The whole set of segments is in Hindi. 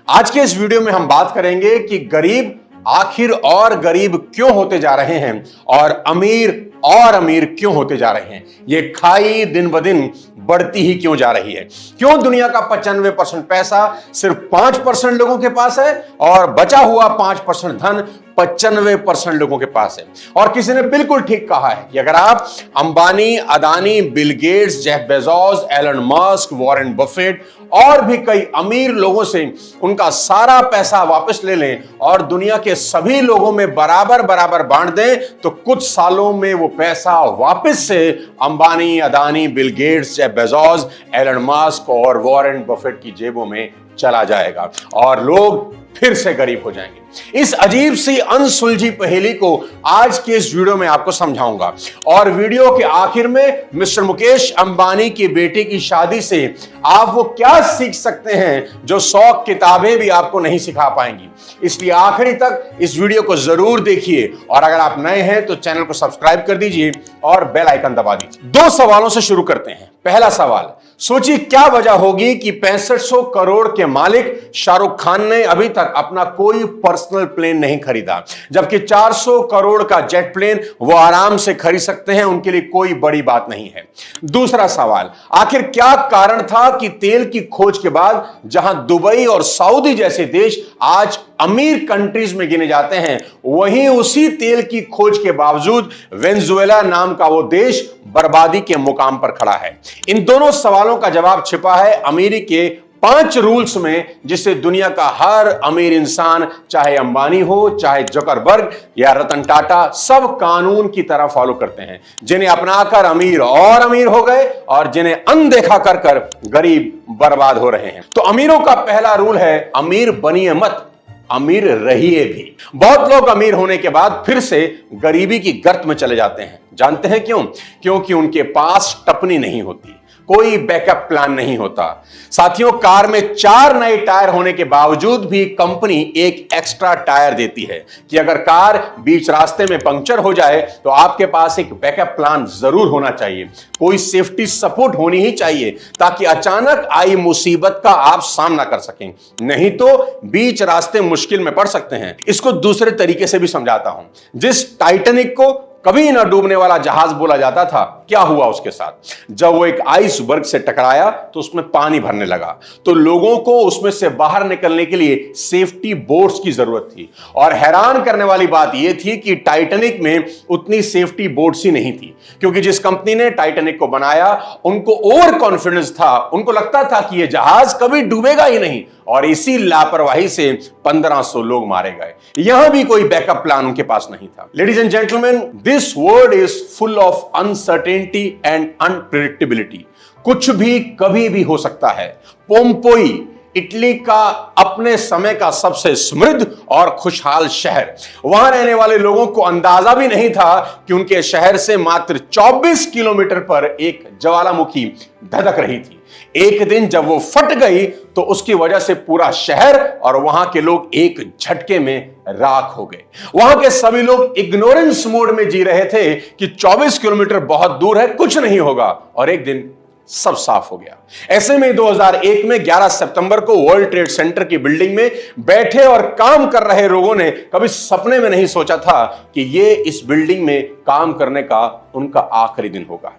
आज के इस वीडियो में हम बात करेंगे कि गरीब आखिर और गरीब क्यों होते जा रहे हैं और अमीर क्यों होते जा रहे हैं। ये खाई दिन ब दिन बढ़ती ही क्यों जा रही है। क्यों दुनिया का 95% पैसा सिर्फ 5% लोगों के पास है और बचा हुआ 5% धन 95% लोगों के पास है। और किसी ने बिल्कुल ठीक कहा है कि अगर आप Ambani, Adani, Bill Gates, Jeff Bezos, Elon Musk, Warren Buffett और भी कई अमीर लोगों से उनका सारा पैसा वापस ले लें और दुनिया के सभी लोगों में बराबर बराबर बांट दें तो कुछ सालों में वो पैसा वापस से Ambani, Adani, Bill Gates, Jeff Bezos, Elon Musk और वॉरेन बफेट की जेबों में चला जाएगा और लोग फिर से गरीब हो जाएंगे। इस अजीब सी अनसुलझी पहेली को आज के इस वीडियो में आपको समझाऊंगा और वीडियो के आखिर में मिस्टर मुकेश अंबानी की बेटी की शादी से आप वो क्या सीख सकते हैं जो 100 किताबें भी आपको नहीं सिखा पाएंगी। इसलिए आखिरी तक इस वीडियो को जरूर देखिए और अगर आप नए हैं तो चैनल को सब्सक्राइब कर दीजिए और बेल आइकन दबा दीजिए। 2 सवालों से शुरू करते हैं। पहला सवाल, सोचिए क्या वजह होगी कि 6500 करोड़ के मालिक शाहरुख खान ने अभी तक अपना कोई पर्सनल प्लेन नहीं खरीदा, जबकि 400 करोड़ का जेट प्लेन वो आराम से खरीद सकते हैं, उनके लिए कोई बड़ी बात नहीं है। दूसरा सवाल, आखिर क्या कारण था कि तेल की खोज के बाद जहां दुबई और सऊदी जैसे देश आज अमीर कंट्रीज में गिने जाते हैं, वहीं उसी तेल की खोज के बावजूद वेनेजुएला नाम का वो देश बर्बादी के मुकाम पर खड़ा है। इन दोनों सवालों का जवाब छिपा है अमीरी के 5 रूल्स में, जिससे दुनिया का हर अमीर इंसान, चाहे अंबानी हो, चाहे जुकरबर्ग या रतन टाटा, सब कानून की तरह फॉलो करते हैं, जिन्हें अपनाकर अमीर और अमीर हो गए और जिन्हें अनदेखा कर कर गरीब बर्बाद हो रहे हैं। तो अमीरों का पहला रूल है, अमीर बनिए मत, अमीर रहिए भी। बहुत लोग अमीर होने के बाद फिर से गरीबी की गर्त में चले जाते हैं। जानते हैं क्यों? क्योंकि उनके पास टपनी नहीं होती, कोई बैकअप प्लान नहीं होता। साथियों, कार में 4 नए टायर होने के बावजूद भी कंपनी एक एक्स्ट्रा टायर देती है कि अगर कार बीच रास्ते में पंक्चर हो जाए तो आपके पास एक बैकअप प्लान जरूर होना चाहिए, कोई सेफ्टी सपोर्ट होनी ही चाहिए ताकि अचानक आई मुसीबत का आप सामना कर सकें, नहीं तो बीच रास्ते मुश्किल में पड़ सकते हैं। इसको दूसरे तरीके से भी समझाता हूं। जिस टाइटैनिक को कभी ना डूबने वाला जहाज बोला जाता था, क्या हुआ उसके साथ? जब वो एक आइसबर्ग से टकराया तो उसमें पानी भरने लगा, तो लोगों को उसमें से बाहर निकलने के लिए सेफ्टी बोट्स की जरूरत थी। और हैरान करने वाली बात यह थी कि टाइटैनिक में उतनी सेफ्टी बोट्स ही नहीं थी, क्योंकि जिस कंपनी ने टाइटैनिक को बनाया उनको ओवर कॉन्फिडेंस था, उनको लगता था कि यह जहाज कभी डूबेगा ही नहीं, और इसी लापरवाही से 1500 लोग मारे गए। यहां भी कोई बैकअप प्लान उनके पास नहीं था। Ladies and gentleman, this world is full of uncertainty and unpredictability. कुछ भी कभी भी हो सकता है। पोम्पोई, इटली का अपने समय का सबसे समृद्ध और खुशहाल शहर, वहां रहने वाले लोगों को अंदाजा भी नहीं था कि उनके शहर से मात्र 24 किलोमीटर पर एक ज्वालामुखी धधक रही थी। एक दिन जब वो फट गई तो उसकी वजह से पूरा शहर और वहां के लोग एक झटके में राख हो गए। वहां के सभी लोग इग्नोरेंस मोड में जी रहे थे कि 24 किलोमीटर बहुत दूर है, कुछ नहीं होगा, और एक दिन सब साफ हो गया। ऐसे में 2001 में 11 सितंबर को वर्ल्ड ट्रेड सेंटर की बिल्डिंग में बैठे और काम कर रहे लोगों ने कभी सपने में नहीं सोचा था कि ये इस बिल्डिंग में काम करने का उनका आखिरी दिन होगा।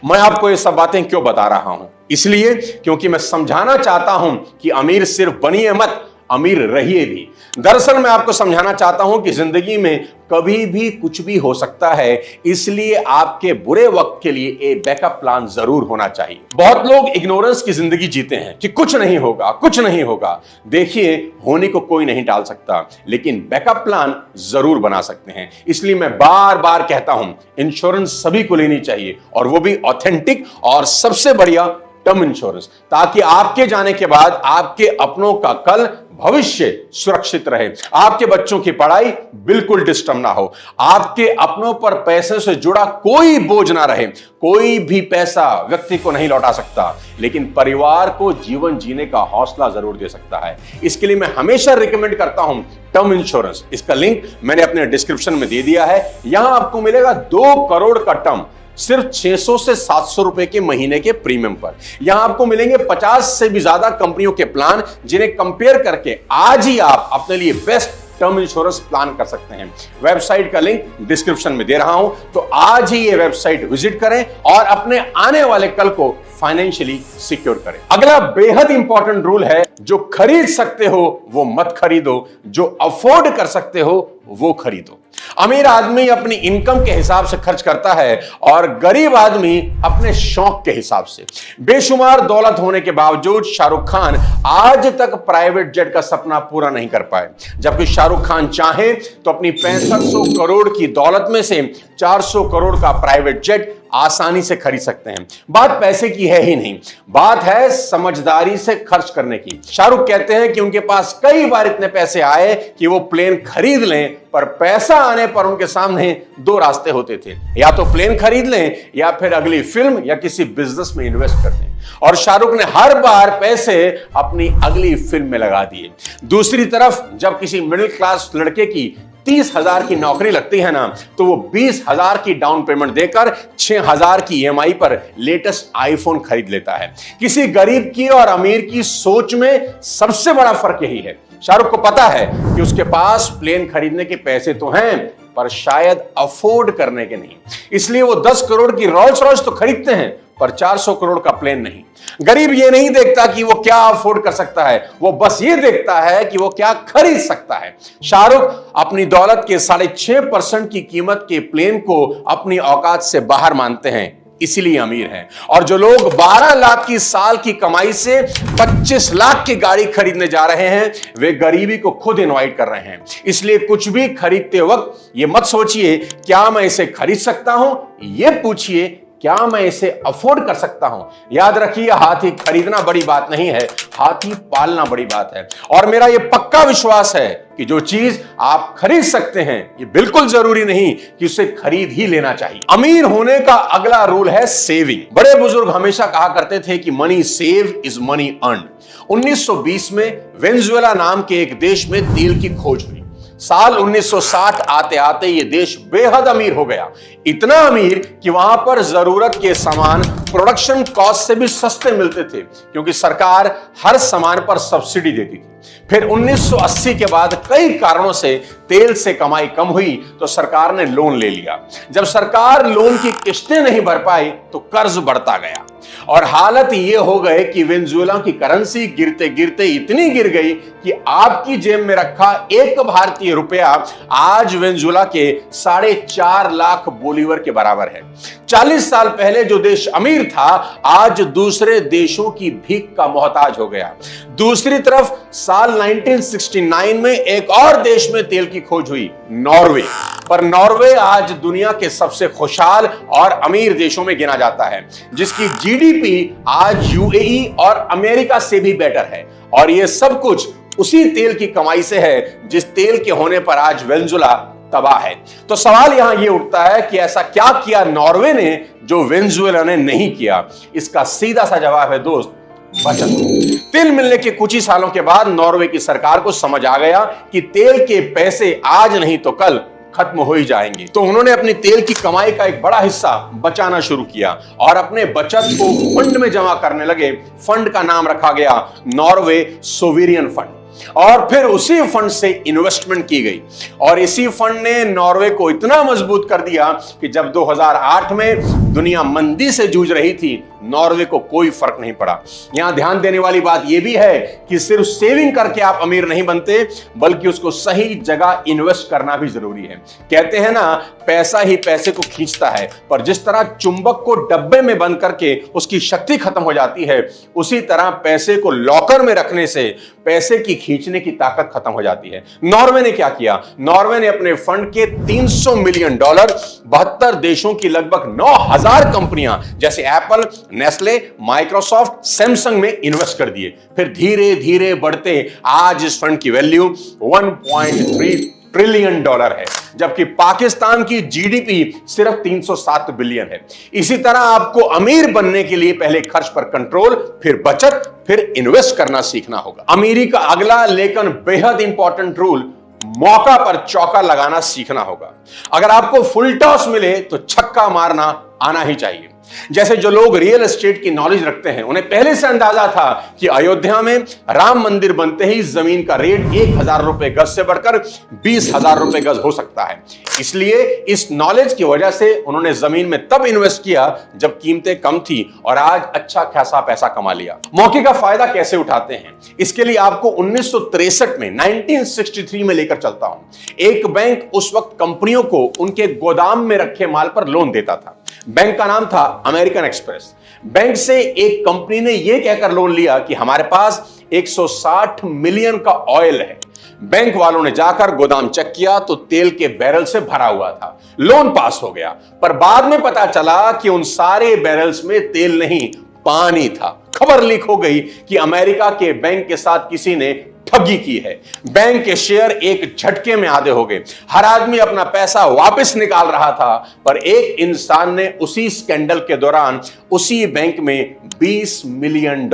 मैं आपको ये सब बातें क्यों बता रहा हूं? इसलिए क्योंकि मैं समझाना चाहता हूं कि अमीर सिर्फ बनिए मत, अमीर रहिए भी। दरअसल मैं आपको समझाना चाहता हूं कि जिंदगी में कभी भी कुछ भी हो सकता है, इसलिए आपके बुरे वक्त के लिए एक बैकअप प्लान जरूर होना चाहिए। बहुत लोग इग्नोरेंस की जिंदगी जीते हैं कि कुछ नहीं होगा, कुछ नहीं होगा। देखिए, होने को कोई नहीं टाल सकता, लेकिन बैकअप प्लान जरूर बना सकते हैं। इसलिए मैं बार बार कहता हूं, इंश्योरेंस सभी को लेनी चाहिए, और वो भी ऑथेंटिक और सबसे बढ़िया टर्म इंश्योरेंस, ताकि आपके जाने के बाद आपके अपनों का कल भविष्य सुरक्षित रहे, आपके बच्चों की पढ़ाई बिल्कुल डिस्टर्ब ना हो, आपके अपनों पर पैसे से जुड़ा कोई बोझ ना रहे। कोई भी पैसा व्यक्ति को नहीं लौटा सकता, लेकिन परिवार को जीवन जीने का हौसला जरूर दे सकता है। इसके लिए मैं हमेशा रिकमेंड करता हूं टर्म इंश्योरेंस। इसका लिंक मैंने अपने डिस्क्रिप्शन में दे दिया है। यहां आपको मिलेगा 2 करोड़ का टर्म, सिर्फ 600 से 700 रुपए के महीने के प्रीमियम पर। यहां आपको मिलेंगे 50 से भी ज्यादा कंपनियों के प्लान, जिन्हें कंपेयर करके आज ही आप अपने लिए बेस्ट टर्म इंश्योरेंस प्लान कर सकते हैं। वेबसाइट का लिंक डिस्क्रिप्शन में दे रहा हूं, तो आज ही ये वेबसाइट विजिट करें और अपने आने वाले कल को फाइनेंशियली सिक्योर करें। अगला बेहद इंपॉर्टेंट रूल है, जो खरीद सकते हो वो मत खरीदो, जो अफोर्ड कर सकते हो वो खरीदो। अमीर आदमी अपनी इनकम के हिसाब से खर्च करता है और गरीब आदमी अपने शौक के हिसाब से। बेशुमार दौलत होने के बावजूद शाहरुख खान आज तक प्राइवेट जेट का सपना पूरा नहीं कर पाए, जबकि शाहरुख खान चाहे तो अपनी 6500 करोड़ की दौलत में से 400 करोड़ का प्राइवेट जेट आसानी से खरीद सकते हैं। बात पैसे की है ही नहीं, बात है समझदारी से खर्च करने की। शाहरुख कहते हैं कि उनके पास कई बार इतने पैसे आए कि वो प्लेन खरीद लें, पर पैसा आने पर उनके सामने दो रास्ते होते थे, या तो प्लेन खरीद लें या फिर अगली फिल्म या किसी बिजनेस में इन्वेस्ट कर दें। और शाहरुख ने हर बार पैसे अपनी अगली फिल्म में लगा दिए। दूसरी तरफ जब किसी मिडिल क्लास लड़के की 30,000 की नौकरी लगती है ना, तो वो 20,000 की डाउन पेमेंट देकर 6,000 की EMI पर लेटेस्ट आईफोन खरीद लेता है। किसी गरीब की और अमीर की सोच में सबसे बड़ा फर्क यही है। शाहरुख को पता है कि उसके पास प्लेन खरीदने के पैसे तो हैं, पर शायद अफोर्ड करने के नहीं, इसलिए वो 10 करोड़ की रोल्स रॉयस तो खरीदते हैं, पर 400 करोड़ का प्लेन नहीं। गरीब ये नहीं देखता कि वो क्या अफोर्ड कर सकता है, वो बस ये देखता है कि वो क्या खरीद सकता है। शाहरुख अपनी दौलत के 6.5% की कीमत के प्लेन को अपनी औकात से बाहर मानते हैं, इसीलिए अमीर हैं। और जो लोग 12 लाख की साल की कमाई से 25 लाख की गाड़ी खरीदने जा रहे हैं, वे गरीबी को खुद इनवाइट कर रहे हैं। इसलिए कुछ भी खरीदते वक्त ये मत सोचिए क्या मैं इसे खरीद सकता हूं, ये पूछिए क्या मैं इसे अफोर्ड कर सकता हूं। याद रखिए, हाथी खरीदना बड़ी बात नहीं है, हाथी पालना बड़ी बात है। और मेरा यह पक्का विश्वास है कि जो चीज आप खरीद सकते हैं, ये बिल्कुल जरूरी नहीं कि उसे खरीद ही लेना चाहिए। अमीर होने का अगला रूल है सेविंग। बड़े बुजुर्ग हमेशा कहा करते थे कि money save is money earn. 1920 में वेनेजुएला नाम के एक देश में तेल की खोज हुई। साल 1960 आते आते ये देश बेहद अमीर हो गया, इतना अमीर कि वहां पर जरूरत के सामान प्रोडक्शन कॉस्ट से भी सस्ते मिलते थे, क्योंकि सरकार हर सामान पर सब्सिडी देती थी। फिर 1980 के बाद कई कारणों से तेल से कमाई कम हुई, तो सरकार ने लोन ले लिया। जब सरकार लोन की किस्तें नहीं भर पाई तो कर्ज बढ़ता गया, और हालत ये हो गए कि वेनेजुएला की करेंसी गिरते गिरते इतनी गिर गई कि आपकी जेब में रखा एक भारतीय रुपया आज वेनेजुएला के 4.5 लाख बोलीवर के बराबर है। 40 साल पहले जो देश अमीर था, आज दूसरे देशों की भीख का मोहताज हो गया। दूसरी तरफ साल 1969 में एक और देश में तेल की खोज हुई, नॉर्वे। पर नॉर्वे आज दुनिया के सबसे खुशहाल और अमीर देशों में गिना जाता है, जिसकी GDP आज UAE और अमेरिका से भी बेटर है। और यह सब कुछ उसी तेल की कमाई से है, जिस तेल के होने पर आज वेनेजुएला तबाह है। तो सवाल यहां यह उठता है कि ऐसा क्या किया नॉर्वे ने जो वेनेजुएला ने नहीं किया। इसका सीधा सा जवाब है दोस्त, बचत। तेल मिलने के कुछ ही सालों के बाद नॉर्वे की सरकार को समझ आ गया कि तेल के पैसे आज नहीं तो कल खत्म हो ही जाएंगे, तो उन्होंने अपनी तेल की कमाई का एक बड़ा हिस्सा बचाना शुरू किया और अपने बचत को फंड में जमा करने लगे। फंड का नाम रखा गया नॉर्वे सोवेरियन फंड, और फिर उसी फंड से इन्वेस्टमेंट की गई। और इसी फंड ने नॉर्वे को इतना मजबूत कर दिया कि जब 2008 में दुनिया मंदी से जूझ रही थी, नॉर्वे को कोई फर्क नहीं पड़ा। यहां ध्यान देने वाली बात यह भी है कि सिर्फ सेविंग करके आप अमीर नहीं बनते, बल्कि उसको सही जगह इन्वेस्ट करना भी जरूरी है। कहते हैं ना, पैसा ही पैसे को खींचता है, पर जिस तरह चुंबक को डब्बे में बंद करके उसकी शक्ति खत्म हो जाती है, उसी तरह पैसे को लॉकर में रखने से पैसे की खींचने की ताकत खत्म हो जाती है। नॉर्वे ने क्या किया? नॉर्वे ने अपने फंड के $300 मिलियन 72 देशों की लगभग 9,000 कंपनियां जैसे एप्पल, नेस्ले, माइक्रोसॉफ्ट, सैमसंग में इन्वेस्ट कर दिए। फिर धीरे धीरे बढ़ते आज इस फंड की वैल्यू $1.3 ट्रिलियन है, जबकि पाकिस्तान की GDP सिर्फ 307 बिलियन है। इसी तरह आपको अमीर बनने के लिए पहले खर्च पर कंट्रोल, फिर बचत, फिर इन्वेस्ट करना सीखना होगा। अमीरी का अगला लेकिन बेहद इंपॉर्टेंट रूल, मौका पर चौका लगाना सीखना होगा। अगर आपको फुल टॉस मिले तो छक्का मारना आना ही चाहिए। जैसे जो लोग रियल एस्टेट की नॉलेज रखते हैं, उन्हें पहले से अंदाजा था कि अयोध्या में राम मंदिर बनते ही जमीन का रेट 1,000 रुपए गज से बढ़कर 20,000 रुपए गज हो सकता है। इसलिए इस नॉलेज की वजह से उन्होंने जमीन में तब इन्वेस्ट किया जब कीमतें कम थी और आज अच्छा खासा पैसा कमा लिया। मौके का फायदा कैसे उठाते हैं, इसके लिए आपको 1963 में 1963 में लेकर चलता हूं। एक बैंक उस वक्त कंपनियों को उनके गोदाम में रखे माल पर लोन देता था। बैंक का नाम था अमेरिकन एक्सप्रेस। बैंक से एक कंपनी ने यह कहकर लोन लिया कि हमारे पास 160 मिलियन का ऑयल है। बैंक वालों ने जाकर गोदाम चेक किया तो तेल के बैरल से भरा हुआ था। लोन पास हो गया, पर बाद में पता चला कि उन सारे बैरल्स में तेल नहीं, पानी था। खबर लीक हो गई कि अमेरिका के बैंक के साथ किसी ने ठगी की है। बैंक के शेयर एक झटके में आधे हो गए। हर आदमी अपना पैसा वापस निकाल रहा था, पर एक इंसान ने उसी स्कैंडल के दौरान उसी बैंक में $20 मिलियन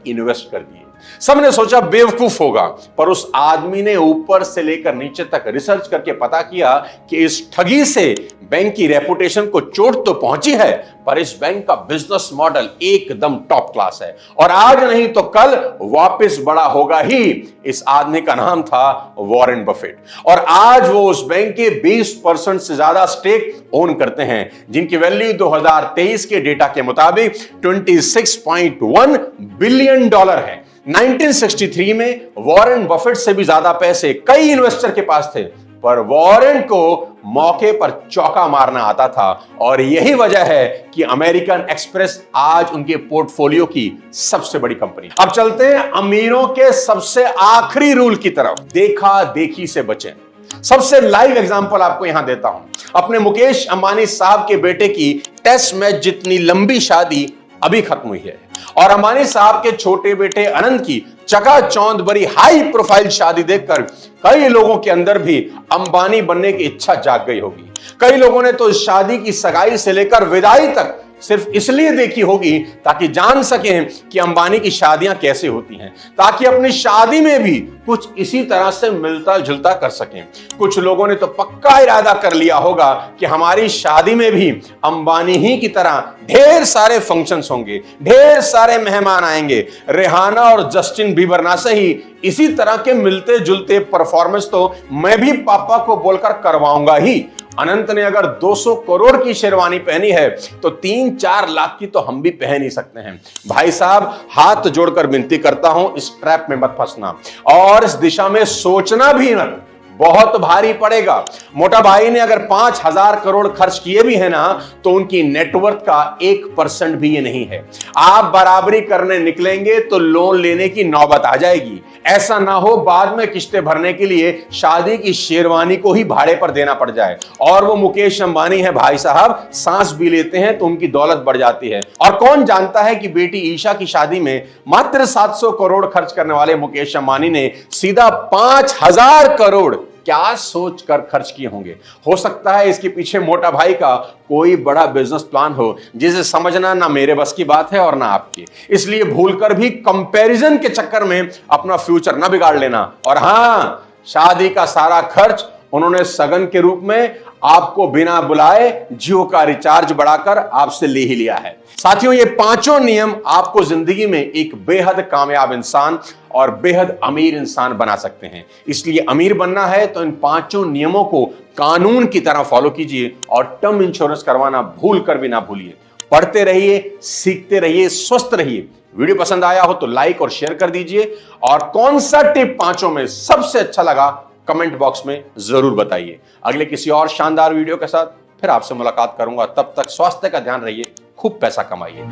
इन्वेस्ट कर दिए। सबने सोचा बेवकूफ होगा, पर उस आदमी ने ऊपर से लेकर नीचे तक रिसर्च करके पता किया कि इस ठगी से बैंक की रेपुटेशन को चोट तो पहुंची है, पर इस बैंक का बिजनेस मॉडल एकदम टॉप क्लास है और आज नहीं तो कल वापस बड़ा होगा ही। इस आदमी का नाम था वॉरेन बफेट और आज वो उस बैंक के 20% से ज्यादा स्टेक ओन करते हैं, जिनकी वैल्यू 2023 के डेटा के मुताबिक $26.1 बिलियन है। 1963 में वॉरेन बफेट से भी ज्यादा पैसे कई इन्वेस्टर के पास थे, पर वॉरेन को मौके पर चौका मारना आता था और यही वजह है कि अमेरिकन एक्सप्रेस आज उनके पोर्टफोलियो की सबसे बड़ी कंपनी। अब चलते हैं अमीरों के सबसे आखिरी रूल की तरफ, देखा देखी से बचें। सबसे लाइव एग्जांपल आपको यहां देता हूं। अपने मुकेश अंबानी साहब के बेटे की टेस्ट मैच जितनी लंबी शादी अभी खत्म हुई है और अंबानी साहब के छोटे बेटे अनंत की चकाचौंध भरी हाई प्रोफाइल शादी देखकर कई लोगों के अंदर भी अंबानी बनने की इच्छा जाग गई होगी। कई लोगों ने तो इस शादी की सगाई से लेकर विदाई तक सिर्फ इसलिए देखी होगी ताकि जान सकें कि अंबानी की शादियां कैसे होती हैं, ताकि अपनी शादी में भी कुछ इसी तरह से मिलता जुलता कर सकें। कुछ लोगों ने तो पक्का इरादा कर लिया होगा कि हमारी शादी में भी अंबानी ही की तरह ढेर सारे फंक्शंस होंगे, ढेर सारे मेहमान आएंगे। रिहाना और जस्टिन बीबर ना सही, इसी तरह के मिलते जुलते परफॉर्मेंस तो मैं भी पापा को बोलकर करवाऊंगा ही। अनंत ने अगर 200 करोड़ की शेरवानी पहनी है तो 3-4 लाख की तो हम भी पहन ही सकते हैं। भाई साहब, हाथ जोड़कर विनती करता हूं, इस ट्रैप में मत फंसना और इस दिशा में सोचना भी मत, बहुत भारी पड़ेगा। मोटा भाई ने अगर 5,000 करोड़ खर्च किए भी है ना, तो उनकी नेटवर्थ का 1% भी ये नहीं है। आप बराबरी करने निकलेंगे तो लोन लेने की नौबत आ जाएगी। ऐसा ना हो बाद में किस्तें भरने के लिए शादी की शेरवानी को ही भाड़े पर देना पड़ जाए। और वो मुकेश अंबानी है भाई साहब, सांस भी लेते हैं तो उनकी दौलत बढ़ जाती है। और कौन जानता है कि बेटी ईशा की शादी में मात्र 700 करोड़ खर्च करने वाले मुकेश अंबानी ने सीधा 5,000 करोड़ क्या सोचकर खर्च किए होंगे। हो सकता है इसके पीछे मोटा भाई का कोई बड़ा बिजनेस प्लान हो, जिसे समझना ना मेरे बस की बात है और ना आपकी। इसलिए भूलकर भी कंपैरिजन के चक्कर में अपना फ्यूचर ना बिगाड़ लेना। और हां, शादी का सारा खर्च उन्होंने सगन के रूप में आपको बिना बुलाए जियो का रिचार्ज बढ़ाकर आपसे ले ही लिया है। साथियों, ये पांचों नियम आपको जिंदगी में एक बेहद कामयाब इंसान और बेहद अमीर इंसान बना सकते हैं। इसलिए अमीर बनना है तो इन पांचों नियमों को कानून की तरह फॉलो कीजिए और टर्म इंश्योरेंस करवाना भूल कर भी ना भूलिए। पढ़ते रहिए, सीखते रहिए, स्वस्थ रहिए। वीडियो पसंद आया हो तो लाइक और शेयर कर दीजिए और कौन सा टिप पांचों में सबसे अच्छा लगा कमेंट बॉक्स में जरूर बताइए। अगले किसी और शानदार वीडियो के साथ फिर आपसे मुलाकात करूंगा। तब तक स्वास्थ्य का ध्यान रहिए, खूब पैसा कमाइए।